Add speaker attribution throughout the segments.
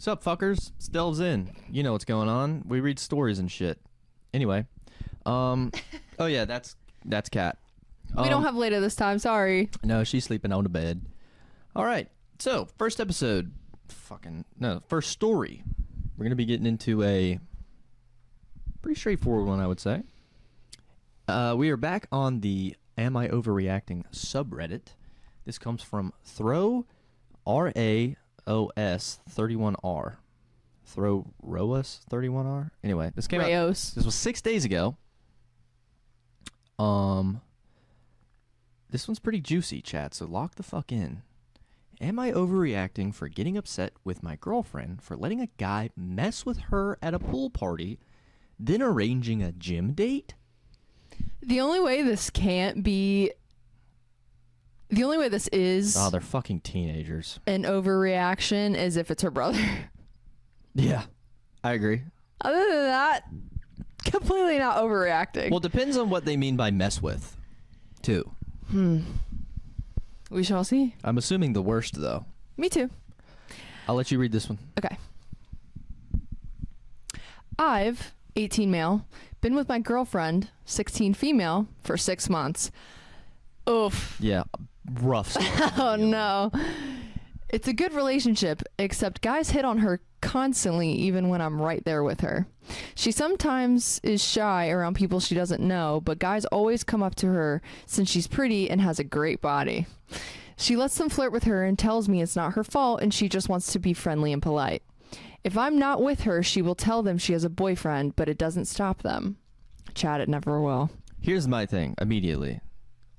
Speaker 1: Sup, fuckers? Delves in. You know what's going on. We read stories and shit. Anyway, oh yeah, that's Kat.
Speaker 2: We don't have Leda this time. Sorry.
Speaker 1: No, she's sleeping on the bed. All right. So first story. We're gonna be getting into a pretty straightforward one, I would say. We are back on the AmIOverreacting subreddit. This comes from Throw RAOS 31R. Throw ROS 31R. Anyway, this came out. This was 6 days ago. This one's pretty juicy, chat. So lock the fuck in. Am I overreacting for getting upset with my girlfriend for letting a guy mess with her at a pool party, then arranging a gym date?
Speaker 2: The only way this is...
Speaker 1: Oh, they're fucking teenagers.
Speaker 2: An overreaction is if it's her brother.
Speaker 1: Yeah, I agree.
Speaker 2: Other than that, completely not overreacting.
Speaker 1: Well, it depends on what they mean by mess with, too.
Speaker 2: We shall see.
Speaker 1: I'm assuming the worst, though.
Speaker 2: Me too.
Speaker 1: I'll let you read this one.
Speaker 2: Okay. I've, 18 male, been with my girlfriend, 16 female, for 6 months. Oof.
Speaker 1: Yeah, rough.
Speaker 2: Oh, no. It's a good relationship, except guys hit on her constantly, even when I'm right there with her. She sometimes is shy around people she doesn't know, but guys always come up to her since she's pretty and has a great body. She lets them flirt with her and tells me it's not her fault and she just wants to be friendly and polite. If I'm not with her, she will tell them she has a boyfriend, but it doesn't stop them. Chad, it never will.
Speaker 1: Here's my thing, immediately.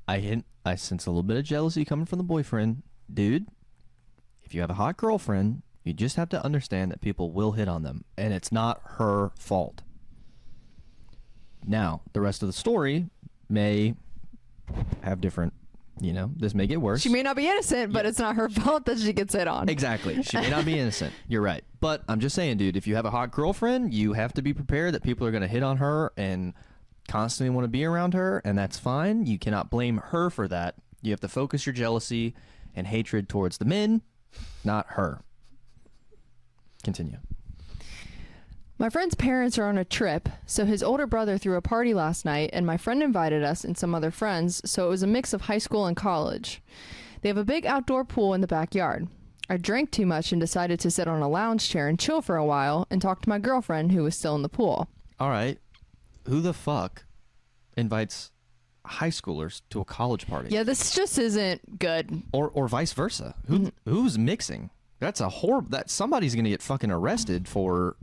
Speaker 1: I sense a little bit of jealousy coming from the boyfriend. Dude, if you have a hot girlfriend, you just have to understand that people will hit on them, and it's not her fault. Now, the rest of the story may have different, this may get worse.
Speaker 2: She may not be innocent, but it's not her fault that she gets hit on.
Speaker 1: Exactly. She may not be innocent. You're right. But I'm just saying, dude, if you have a hot girlfriend, you have to be prepared that people are going to hit on her and constantly want to be around her, and that's fine. You cannot blame her for that. You have to focus your jealousy and hatred towards the men, not her. Continue.
Speaker 2: My friend's parents are on a trip, so his older brother threw a party last night, and my friend invited us and some other friends, so it was a mix of high school and college. They have a big outdoor pool in the backyard. I drank too much and decided to sit on a lounge chair and chill for a while and talk to my girlfriend who was still in the pool.
Speaker 1: All right. Who the fuck invites high schoolers to a college party?
Speaker 2: Yeah, this just isn't good.
Speaker 1: Or vice versa. Who's mixing? That's a horrible... That somebody's gonna get fucking arrested for...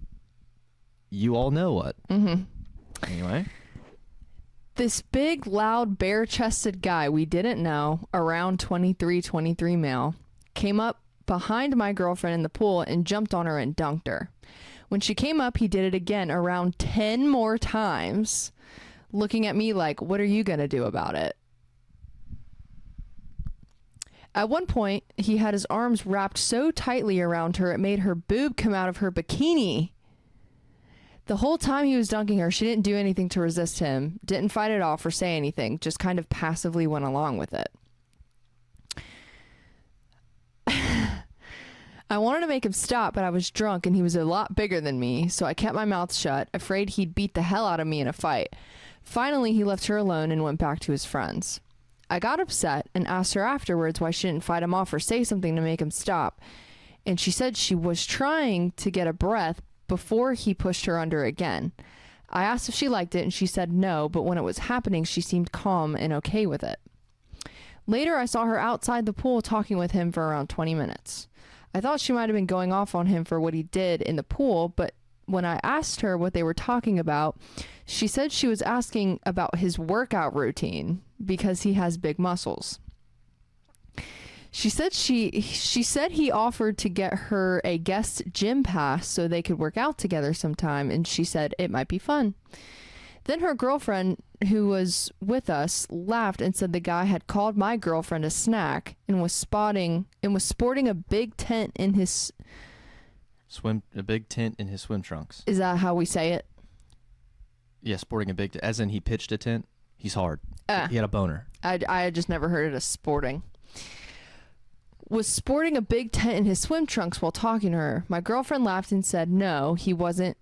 Speaker 1: You all know what. Anyway.
Speaker 2: This big, loud, bare-chested guy we didn't know, around 23 male, came up behind my girlfriend in the pool and jumped on her and dunked her. When she came up, he did it again around 10 more times, looking at me like, what are you gonna do about it? At one point, he had his arms wrapped so tightly around her, it made her boob come out of her bikini. The whole time he was dunking her, she didn't do anything to resist him, didn't fight it off or say anything, just kind of passively went along with it. I wanted to make him stop, but I was drunk and he was a lot bigger than me, so I kept my mouth shut, afraid he'd beat the hell out of me in a fight. Finally, he left her alone and went back to his friends. I got upset and asked her afterwards why she didn't fight him off or say something to make him stop, and she said she was trying to get a breath before he pushed her under again. I asked if she liked it and she said no, but when it was happening, she seemed calm and okay with it. Later, I saw her outside the pool talking with him for around 20 minutes. I thought she might have been going off on him for what he did in the pool, but when I asked her what they were talking about, she said she was asking about his workout routine because he has big muscles. She said he offered to get her a guest gym pass so they could work out together sometime, and she said it might be fun. Then her girlfriend, who was with us, laughed and said the guy had called my girlfriend a snack and was sporting a big tent in his
Speaker 1: swim trunks.
Speaker 2: Is that how we say it?
Speaker 1: Yeah, sporting a big tent, as in he pitched a tent. He's hard. He had a boner.
Speaker 2: I had just never heard it as sporting. was sporting a big tent in his swim trunks while talking to her. My girlfriend laughed and said, no, he wasn't.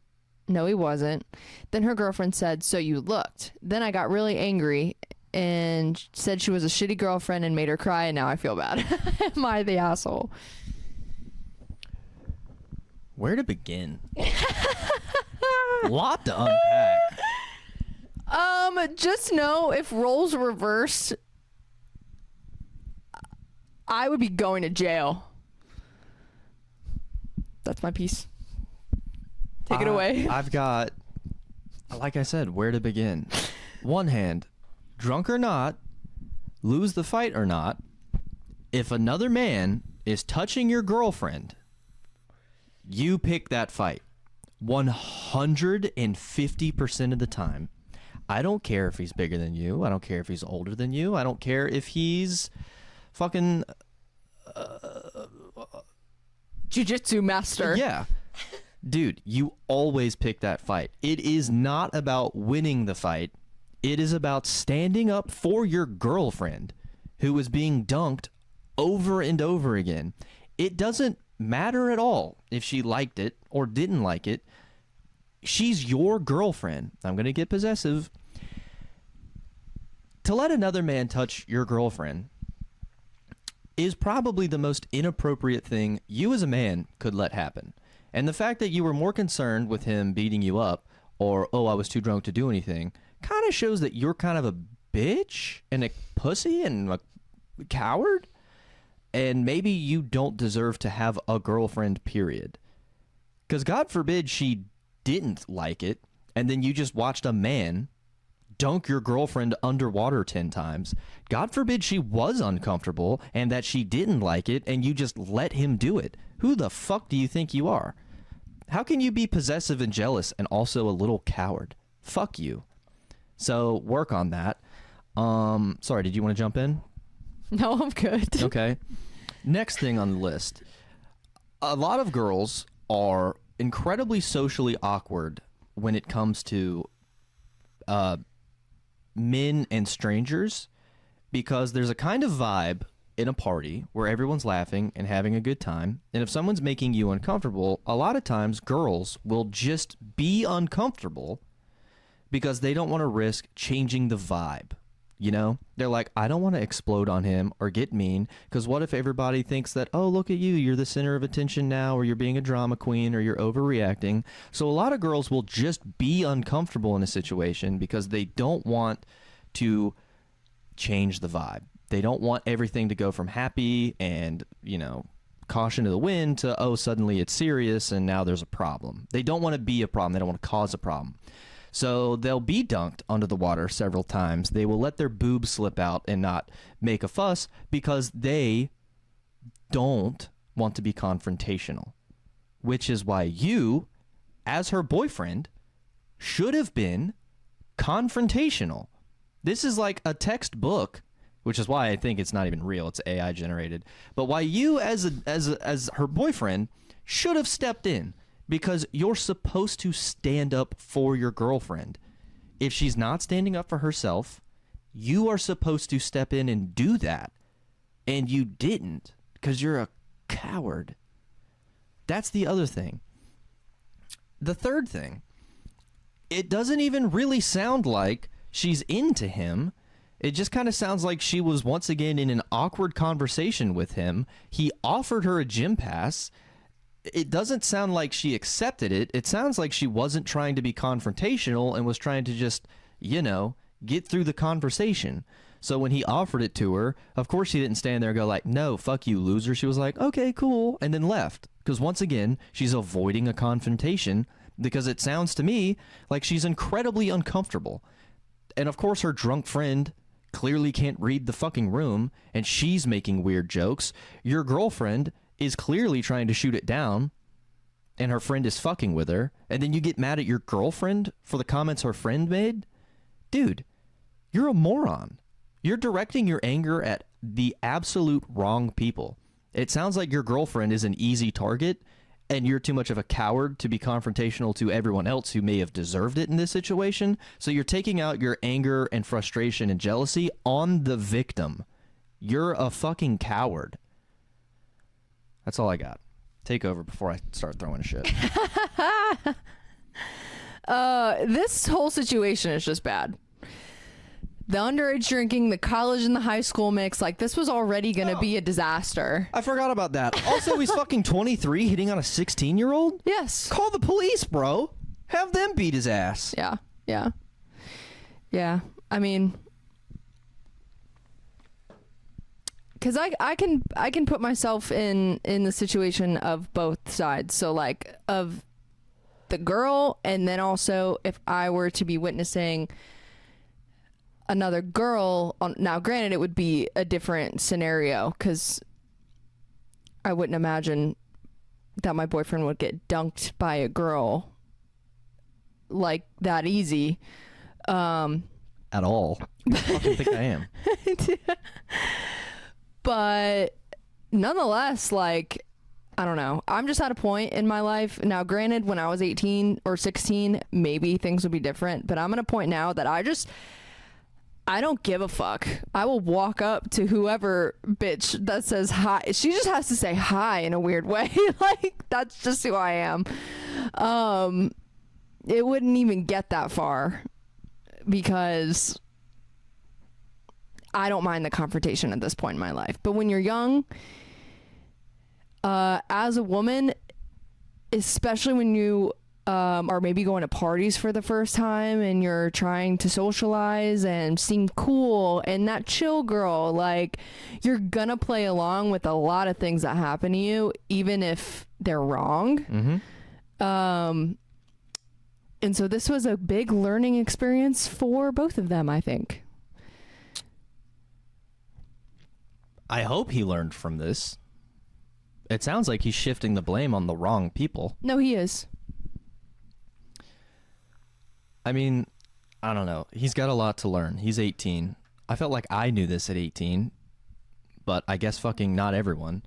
Speaker 2: No, he wasn't. Then her girlfriend said, so you looked. Then I got really angry and said she was a shitty girlfriend and made her cry, and now I feel bad. Am I the asshole?
Speaker 1: Where to begin? Lot to unpack.
Speaker 2: Just know if roles reversed, I would be going to jail. That's my piece. Take it away.
Speaker 1: I've got, like I said, where to begin. One hand, drunk or not, lose the fight or not, if another man is touching your girlfriend, you pick that fight 150% of the time. I don't care if he's bigger than you. I don't care if he's older than you. I don't care if he's fucking
Speaker 2: Jiu-jitsu master.
Speaker 1: Yeah. Dude, you always pick that fight. It is not about winning the fight. It is about standing up for your girlfriend who is being dunked over and over again. It doesn't matter at all if she liked it or didn't like it. She's your girlfriend. I'm going to get possessive. To let another man touch your girlfriend is probably the most inappropriate thing you as a man could let happen. And the fact that you were more concerned with him beating you up or, oh, I was too drunk to do anything, kind of shows that you're kind of a bitch and a pussy and a coward. And maybe you don't deserve to have a girlfriend, period. Because God forbid she didn't like it, and then you just watched a man dunk your girlfriend underwater 10 times. God forbid she was uncomfortable and that she didn't like it, and you just let him do it. Who the fuck do you think you are? How can you be possessive and jealous and also a little coward? Fuck you. So work on that. Sorry, did you want to jump in?
Speaker 2: No, I'm good.
Speaker 1: Okay. Next thing on the list. A lot of girls are incredibly socially awkward when it comes to men and strangers, because there's a kind of vibe in a party where everyone's laughing and having a good time. And if someone's making you uncomfortable, a lot of times girls will just be uncomfortable because they don't want to risk changing the vibe. You know, they're like, I don't want to explode on him or get mean, because what if everybody thinks that, oh, look at you, you're the center of attention now, or you're being a drama queen, or you're overreacting. So a lot of girls will just be uncomfortable in a situation because they don't want to change the vibe. They don't want everything to go from happy and, you know, caution to the wind to, oh, suddenly it's serious and now there's a problem. They don't want to be a problem. They don't want to cause a problem. So they'll be dunked under the water several times. They will let their boobs slip out and not make a fuss because they don't want to be confrontational, which is why you, as her boyfriend, should have been confrontational. This is like a textbook, which is why I think it's not even real. It's AI generated. But why you, as her boyfriend, should have stepped in. Because you're supposed to stand up for your girlfriend. If she's not standing up for herself, you are supposed to step in and do that. And you didn't, because you're a coward. That's the other thing. The third thing, it doesn't even really sound like she's into him. It just kind of sounds like she was once again in an awkward conversation with him. He offered her a gym pass. It doesn't sound like she accepted it. It sounds like she wasn't trying to be confrontational and was trying to just, you know, get through the conversation. So when he offered it to her, of course she didn't stand there and go like, no, fuck you, loser. She was like, okay, cool, and then left. Because once again, she's avoiding a confrontation because it sounds to me like she's incredibly uncomfortable. And of course her drunk friend clearly can't read the fucking room and she's making weird jokes. Your girlfriend is clearly trying to shoot it down and her friend is fucking with her, and then you get mad at your girlfriend for the comments her friend made? Dude, you're a moron. You're directing your anger at the absolute wrong people. It sounds like your girlfriend is an easy target and you're too much of a coward to be confrontational to everyone else who may have deserved it in this situation. So you're taking out your anger and frustration and jealousy on the victim. You're a fucking coward. That's all I got. Take over before I start throwing shit.
Speaker 2: This whole situation is just bad. The underage drinking, the college and the high school mix, like this was already going to be a disaster.
Speaker 1: I forgot about that. Also, he's fucking 23 hitting on a 16-year-old?
Speaker 2: Yes.
Speaker 1: Call the police, bro. Have them beat his ass.
Speaker 2: Yeah. Yeah. Yeah. I mean, because I can put myself in the situation of both sides. So like of the girl, and then also if I were to be witnessing another girl now granted it would be a different scenario because I wouldn't imagine that my boyfriend would get dunked by a girl like that easy
Speaker 1: At all. I fucking think I am.
Speaker 2: But nonetheless, like, I don't know. I'm just at a point in my life now. Granted, when I was 18 or 16, maybe things would be different. But I'm at a point now that I don't give a fuck. I will walk up to whoever bitch that says hi. She just has to say hi in a weird way. Like, that's just who I am. It wouldn't even get that far because I don't mind the confrontation at this point in my life. But when you're young, as a woman, especially when you are maybe going to parties for the first time and you're trying to socialize and seem cool and that chill girl, like, you're gonna play along with a lot of things that happen to you, even if they're wrong.
Speaker 1: Mm-hmm.
Speaker 2: And so this was a big learning experience for both of them, I think.
Speaker 1: I hope he learned from this. It sounds like he's shifting the blame on the wrong people.
Speaker 2: No, he is.
Speaker 1: I mean, I don't know. He's got a lot to learn. He's 18. I felt like I knew this at 18, but I guess fucking not everyone.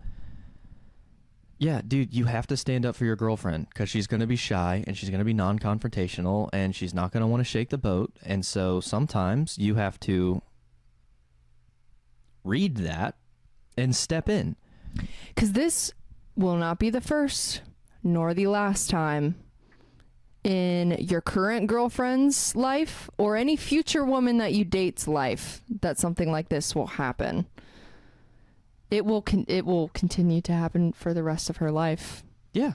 Speaker 1: Yeah, dude, you have to stand up for your girlfriend because she's going to be shy and she's going to be non-confrontational and she's not going to want to shake the boat. And so sometimes you have to read that and step in.
Speaker 2: Because this will not be the first nor the last time in your current girlfriend's life or any future woman that you date's life that something like this will happen. It will continue to happen for the rest of her life.
Speaker 1: Yeah.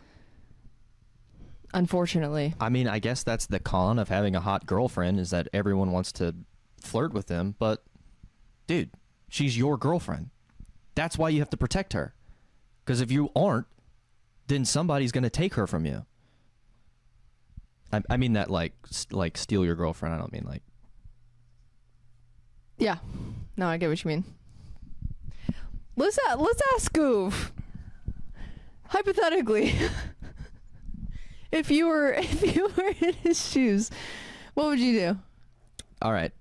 Speaker 2: Unfortunately.
Speaker 1: I mean, I guess that's the con of having a hot girlfriend is that everyone wants to flirt with them. But, dude, she's your girlfriend. That's why you have to protect her. Because if you aren't, then somebody's going to take her from you. I mean that like steal your girlfriend. I don't mean like.
Speaker 2: Yeah. No, I get what you mean. Let's ask Goof. Hypothetically, if you were in his shoes, what would you do?
Speaker 1: All right.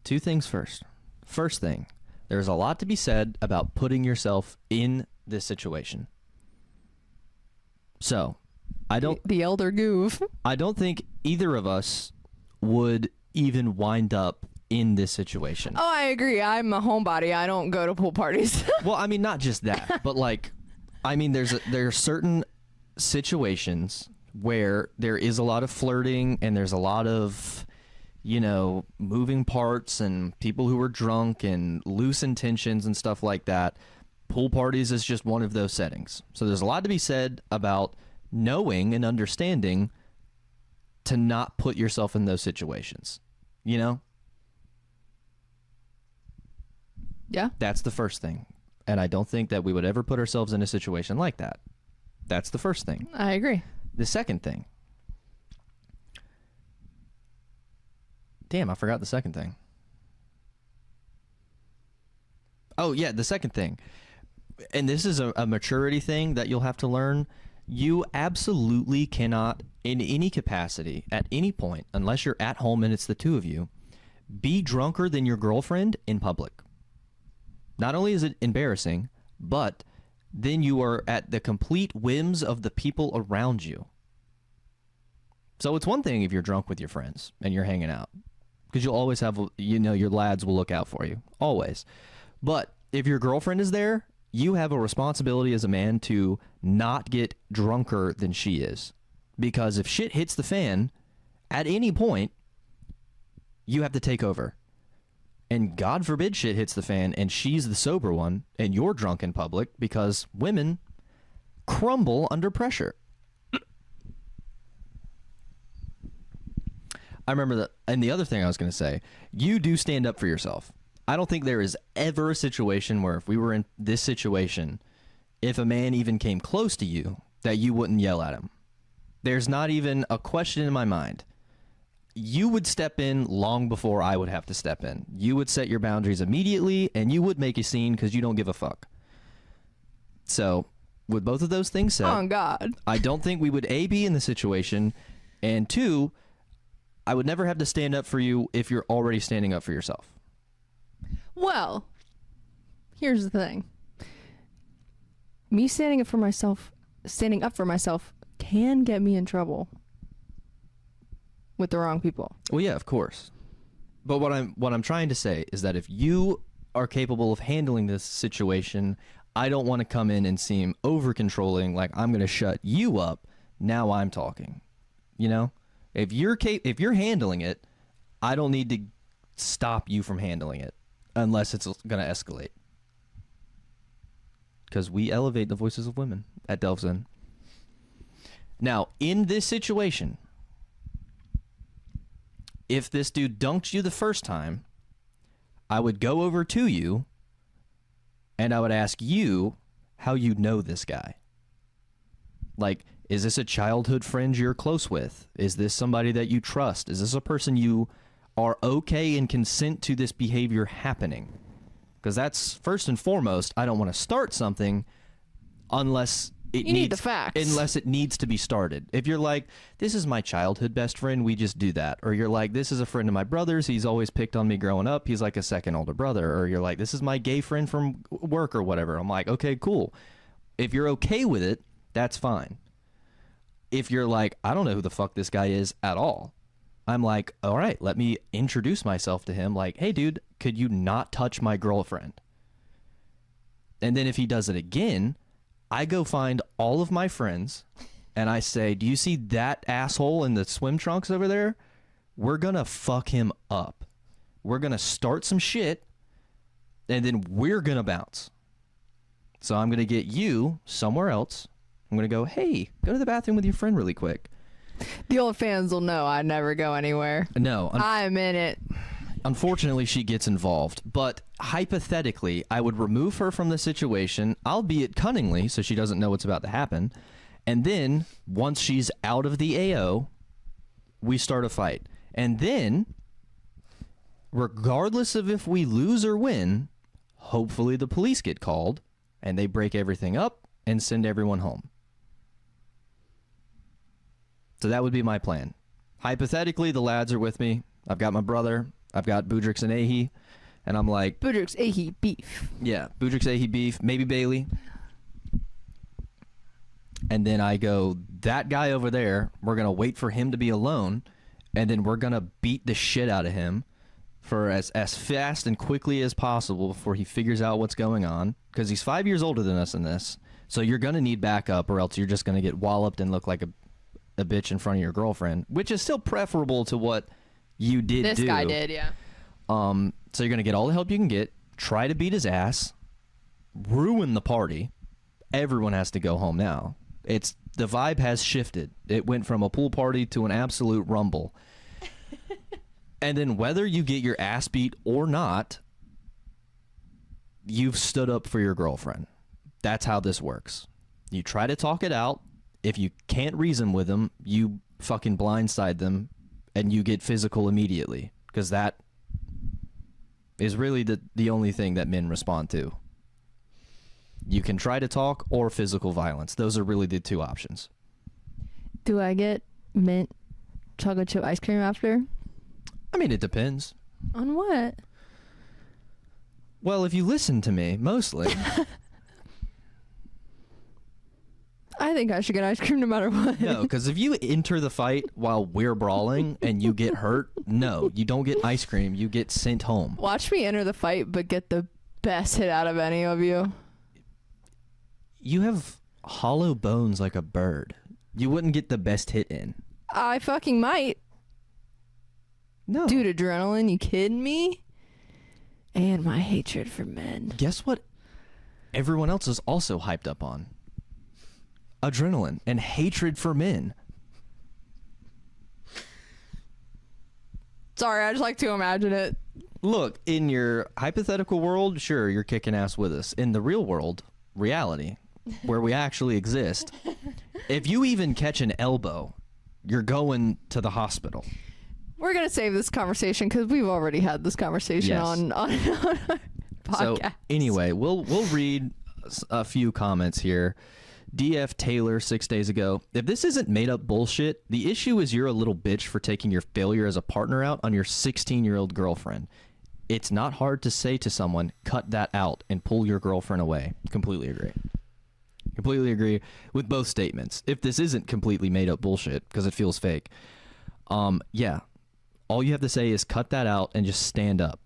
Speaker 1: Two things first. First thing, there's a lot to be said about putting yourself in this situation. So,
Speaker 2: the elder Goof.
Speaker 1: I don't think either of us would even wind up in this situation.
Speaker 2: Oh, I agree. I'm a homebody. I don't go to pool parties.
Speaker 1: Well, I mean, not just that, but like, I mean, there are certain situations where there is a lot of flirting and there's a lot of, you know, moving parts and people who are drunk and loose intentions and stuff like that. Pool parties is just one of those settings. So there's a lot to be said about knowing and understanding to not put yourself in those situations, you know?
Speaker 2: Yeah.
Speaker 1: That's the first thing. And I don't think that we would ever put ourselves in a situation like that. That's the first thing.
Speaker 2: I agree.
Speaker 1: The second thing. Damn, I forgot the second thing. Oh, yeah, the second thing. And this is a maturity thing that you'll have to learn. You absolutely cannot, in any capacity, at any point, unless you're at home and it's the two of you, be drunker than your girlfriend in public. Not only is it embarrassing, but then you are at the complete whims of the people around you. So it's one thing if you're drunk with your friends and you're hanging out, because you'll always have, you know, your lads will look out for you, always. But if your girlfriend is there you have a responsibility as a man to not get drunker than she is. Because if shit hits the fan, at any point, you have to take over. And God forbid shit hits the fan and she's the sober one and you're drunk in public, because women crumble under pressure. I remember that. And the other thing I was going to say, you do stand up for yourself. I don't think there is ever a situation where if we were in this situation, if a man even came close to you, that you wouldn't yell at him. There's not even a question in my mind. You would step in long before I would have to step in. You would set your boundaries immediately, and you would make a scene because you don't give a fuck. So, with both of those things said,
Speaker 2: Oh, God.
Speaker 1: I don't think we would A, be in the situation, and 2, I would never have to stand up for you if you're already standing up for yourself.
Speaker 2: Well, here's the thing. Me standing up for myself can get me in trouble with the wrong people.
Speaker 1: Well, yeah, of course. But what I'm trying to say is that if you are capable of handling this situation, I don't want to come in and seem over controlling, like I'm going to shut you up. Now I'm talking. You know? If you're handling it, I don't need to stop you from handling it unless it's going to escalate. Because we elevate the voices of women at Delves In. Now, in this situation, if this dude dunked you the first time, I would go over to you and I would ask you how you know this guy. Like, is this a childhood friend you're close with? Is this somebody that you trust? Is this a person you are okay and consent to this behavior happening? Because that's first and foremost. I don't want to start something unless it
Speaker 2: need the facts.
Speaker 1: Unless it needs to be started. If you're like, this is my childhood best friend, we just do that. Or you're like, this is a friend of my brother's, he's always picked on me growing up, he's like a second older brother. Or you're like, this is my gay friend from work or whatever. I'm like, okay, cool. If you're okay with it, that's fine. If you're like, I don't know who the fuck this guy is at all, I'm like, all right, let me introduce myself to him. Like, hey, dude, could you not touch my girlfriend? And then if he does it again, I go find all of my friends and I say, do you see that asshole in the swim trunks over there? We're going to fuck him up. We're going to start some shit and then we're going to bounce. So I'm going to get you somewhere else. I'm going to go, hey, go to the bathroom with your friend really quick.
Speaker 2: The old fans will know I never go anywhere.
Speaker 1: No.
Speaker 2: I'm in it.
Speaker 1: Unfortunately, she gets involved. But hypothetically, I would remove her from the situation, albeit cunningly, so she doesn't know what's about to happen. And then, once she's out of the AO, we start a fight. And then, regardless of if we lose or win, hopefully the police get called, and they break everything up and send everyone home. So that would be my plan. Hypothetically, the lads are with me. I've got my brother. I've got Boudrix and Ahi. And I'm like...
Speaker 2: Boudrix, Ahi, beef.
Speaker 1: Yeah, Boudrix, Ahi, beef. Maybe Bailey. And then I go, that guy over there, we're going to wait for him to be alone. And then we're going to beat the shit out of him for as fast and quickly as possible before he figures out what's going on. Because he's 5 years older than us in this. So you're going to need backup or else you're just going to get walloped and look like a bitch in front of your girlfriend, which is still preferable to what you did do.
Speaker 2: This guy did, yeah.
Speaker 1: So you're going to get all the help you can get, try to beat his ass, ruin the party. Everyone has to go home now. The vibe has shifted. It went from a pool party to an absolute rumble. And then whether you get your ass beat or not, you've stood up for your girlfriend. That's how this works. You try to talk it out. If you can't reason with them, you fucking blindside them and you get physical immediately. Because that is really the only thing that men respond to. You can try to talk or physical violence. Those are really the two options.
Speaker 2: Do I get mint chocolate chip ice cream after?
Speaker 1: I mean, it depends.
Speaker 2: On what?
Speaker 1: Well, if you listen to me, mostly.
Speaker 2: I think I should get ice cream no matter what.
Speaker 1: No, because if you enter the fight while we're brawling and you get hurt, no, you don't get ice cream. You get sent home.
Speaker 2: Watch me enter the fight, but get the best hit out of any of you.
Speaker 1: You have hollow bones like a bird. You wouldn't get the best hit in.
Speaker 2: I fucking might.
Speaker 1: No.
Speaker 2: Dude, adrenaline, you kidding me? And my hatred for men.
Speaker 1: Guess what everyone else is also hyped up on? Adrenaline and hatred for men.
Speaker 2: Sorry, I just like to imagine it.
Speaker 1: Look, in your hypothetical world, sure, you're kicking ass with us. In the real world, reality, where we actually exist, if you even catch an elbow, you're going to the hospital.
Speaker 2: We're going to save this conversation because we've already had this conversation
Speaker 1: Yes.
Speaker 2: on our podcast.
Speaker 1: So anyway, we'll read a few comments here. DF Taylor 6 days ago. If this isn't made up bullshit, the issue is you're a little bitch for taking your failure as a partner out on your 16-year-old girlfriend. It's not hard to say to someone, cut that out and pull your girlfriend away. Completely agree. Completely agree with both statements. If this isn't completely made up bullshit, because it feels fake, yeah. All you have to say is cut that out and just stand up.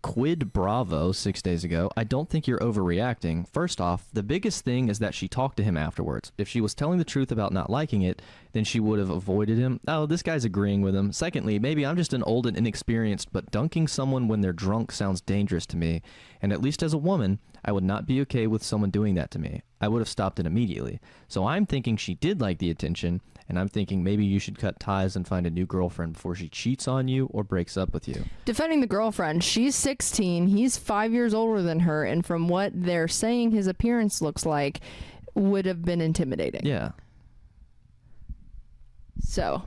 Speaker 1: Quid Bravo 6 days ago. I don't think you're overreacting. First off, the biggest thing is that she talked to him afterwards. If she was telling the truth about not liking it, then she would have avoided him. Oh, this guy's agreeing with him. Secondly, maybe I'm just an old and inexperienced, but dunking someone when they're drunk sounds dangerous to me. And at least as a woman, I would not be okay with someone doing that to me. I would have stopped it immediately. So I'm thinking she did like the attention, and I'm thinking maybe you should cut ties and find a new girlfriend before she cheats on you or breaks up with you.
Speaker 2: Defending the girlfriend, she's 16, he's 5 years older than her, and from what they're saying his appearance looks like, would have been intimidating.
Speaker 1: Yeah.
Speaker 2: So.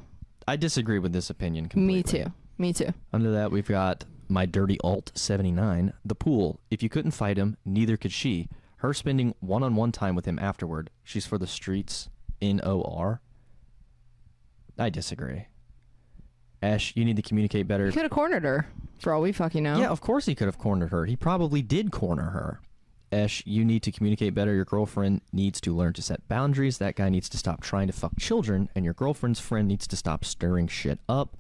Speaker 1: I disagree with this opinion completely.
Speaker 2: Me too.
Speaker 1: Under that, we've got My Dirty Alt 79. The pool. If you couldn't fight him, neither could she. Her spending one-on-one time with him afterward. She's for the streets. NOR. I disagree. Ash, you need to communicate better.
Speaker 2: He could have cornered her, for all we fucking know.
Speaker 1: Yeah, of course he could have cornered her. He probably did corner her. Ash, you need to communicate better. Your girlfriend needs to learn to set boundaries. That guy needs to stop trying to fuck children, and your girlfriend's friend needs to stop stirring shit up.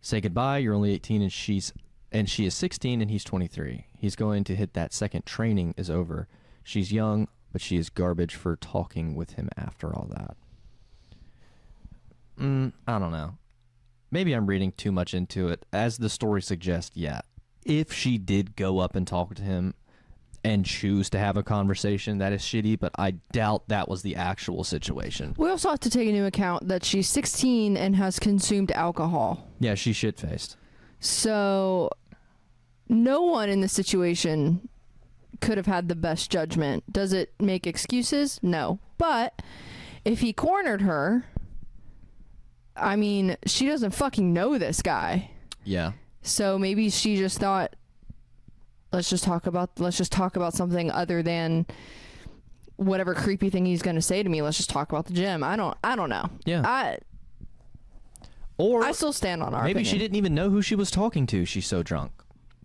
Speaker 1: Say goodbye. You're only 18, and she is 16, and he's 23. He's going to hit that second training is over. She's young, but she is garbage for talking with him after all that. I don't know. Maybe I'm reading too much into it. As the story suggests, yeah. If she did go up and talk to him and choose to have a conversation, that is shitty, but I doubt that was the actual situation.
Speaker 2: We also have to take into account that she's 16 and has consumed alcohol.
Speaker 1: Yeah, she's shit-faced.
Speaker 2: So no one in this situation could have had the best judgment. Does it make excuses? No. But if he cornered her, I mean, she doesn't fucking know this guy.
Speaker 1: Yeah.
Speaker 2: So maybe she just thought, let's just talk about something other than whatever creepy thing he's going to say to me. Let's just talk about the gym. I don't know.
Speaker 1: Yeah.
Speaker 2: I still stand on our
Speaker 1: Maybe
Speaker 2: opinion.
Speaker 1: she didn't even know who she was talking to. She's so drunk.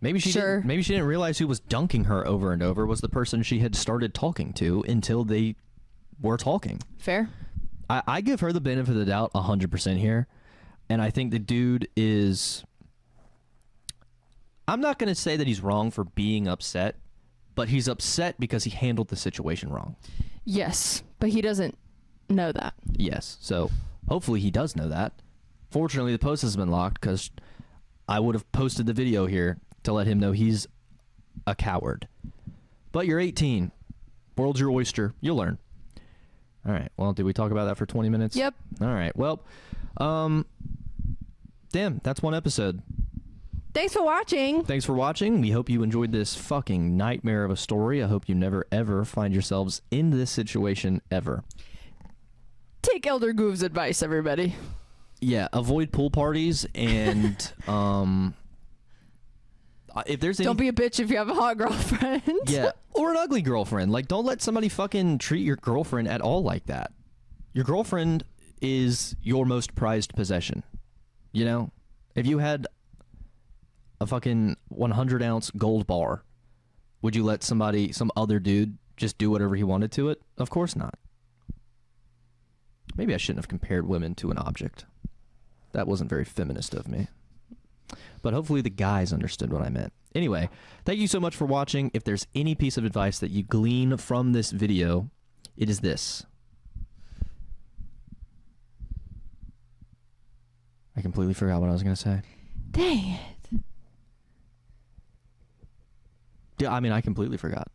Speaker 1: Maybe she didn't realize who was dunking her over and over was the person she had started talking to until they were talking.
Speaker 2: Fair.
Speaker 1: I give her the benefit of the doubt 100% here. And I think the dude is... I'm not going to say that he's wrong for being upset, but he's upset because he handled the situation wrong.
Speaker 2: Yes, but he doesn't know that.
Speaker 1: Yes, so hopefully he does know that. Fortunately, the post has been locked because I would have posted the video here to let him know he's a coward. But you're 18. World's your oyster. You'll learn. All right. Well, did we talk about that for 20 minutes?
Speaker 2: Yep.
Speaker 1: All right. Well, damn, that's one episode.
Speaker 2: Thanks for watching.
Speaker 1: Thanks for watching. We hope you enjoyed this fucking nightmare of a story. I hope you never, ever find yourselves in this situation ever.
Speaker 2: Take Elder Goove's advice, everybody.
Speaker 1: Yeah, avoid pool parties and if there's any...
Speaker 2: Don't be a bitch if you have a hot girlfriend.
Speaker 1: Yeah, or an ugly girlfriend. Like, don't let somebody fucking treat your girlfriend at all like that. Your girlfriend is your most prized possession. You know? If you had a fucking 100-ounce gold bar, would you let some other dude just do whatever he wanted to it? Of course not. Maybe I shouldn't have compared women to an object. That wasn't very feminist of me. But hopefully the guys understood what I meant. Anyway, thank you so much for watching. If there's any piece of advice that you glean from this video, it is this. I completely forgot what I was going to say.
Speaker 2: Dang it.
Speaker 1: Yeah, I mean, I completely forgot.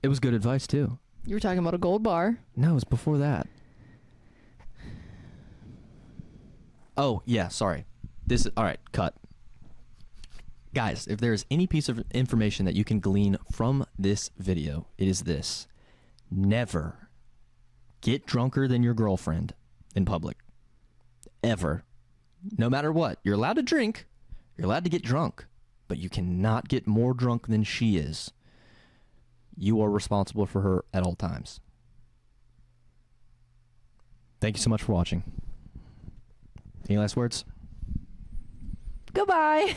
Speaker 1: It was good advice, too.
Speaker 2: You were talking about a gold bar.
Speaker 1: No, it was before that. Oh, yeah, sorry. All right, cut. Guys, if there is any piece of information that you can glean from this video, it is this. Never get drunker than your girlfriend in public. Ever. No matter what. You're allowed to drink. You're allowed to get drunk. But you cannot get more drunk than she is. You are responsible for her at all times. Thank you so much for watching. Any last words?
Speaker 2: Goodbye.